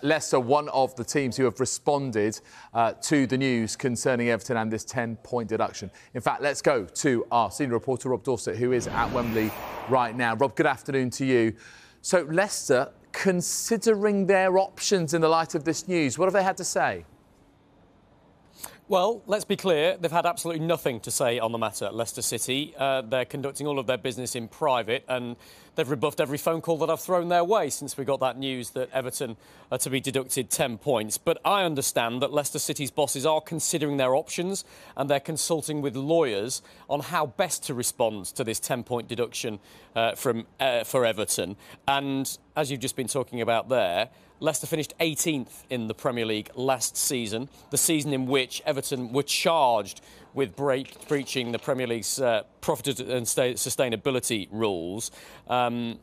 Leicester, one of the teams who have responded to the news concerning Everton and this 10-point deduction. In fact, let's go to our senior reporter, Rob Dorset, who is at Wembley right now. Rob, good afternoon to you. So, Leicester, considering their options in the light of this news, what have they had to say? Well, let's be clear, they've had absolutely nothing to say on the matter at Leicester City. They're conducting all of their business in private and they've rebuffed every phone call that I've thrown their way since we got that news that Everton are to be deducted 10 points. But I understand that Leicester City's bosses are considering their options and they're consulting with lawyers on how best to respond to this 10-point deduction for Everton. And as you've just been talking about there, Leicester finished 18th in the Premier League last season, the season in which Everton were charged with breaching the Premier League's profit and sustainability rules. And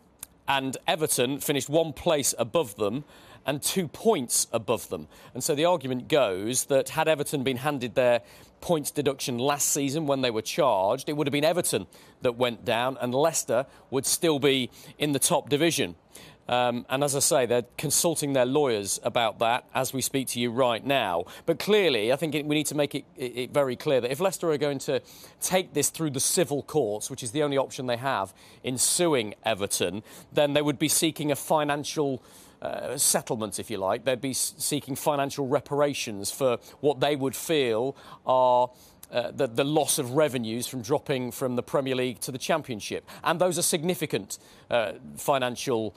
Everton finished one place above them and 2 points above them. And so the argument goes that had Everton been handed their points deduction last season when they were charged, it would have been Everton that went down and Leicester would still be in the top division. And as I say, they're consulting their lawyers about that as we speak to you right now. But clearly, I think we need to make it very clear that if Leicester are going to take this through the civil courts, which is the only option they have in suing Everton, then they would be seeking a financial settlement, if you like. They'd be seeking financial reparations for what they would feel are the loss of revenues from dropping from the Premier League to the Championship. And those are significant financial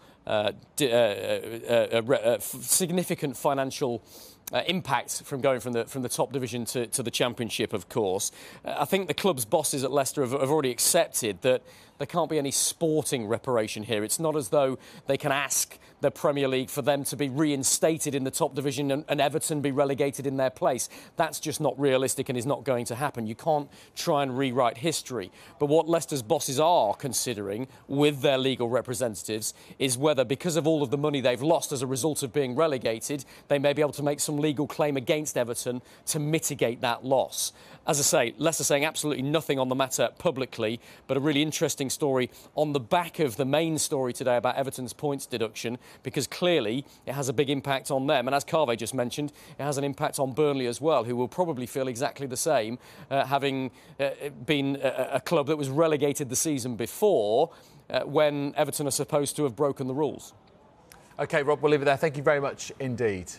impact from going from the top division to the Championship, of course. I think the club's bosses at Leicester have already accepted that there can't be any sporting reparation here. It's not as though they can ask the Premier League for them to be reinstated in the top division and Everton be relegated in their place. That's just not realistic and is not going to happen. You can't try and rewrite history. But what Leicester's bosses are considering with their legal representatives is whether, because of all of the money they've lost as a result of being relegated, they may be able to make some legal claim against Everton to mitigate that loss. As I say, Leicester saying absolutely nothing on the matter publicly, but a really interesting story on the back of the main story today about Everton's points deduction, because clearly it has a big impact on them. And as Carve just mentioned, it has an impact on Burnley as well, who will probably feel exactly the same, having been a club that was relegated the season before when Everton are supposed to have broken the rules. OK, Rob, we'll leave it there. Thank you very much indeed.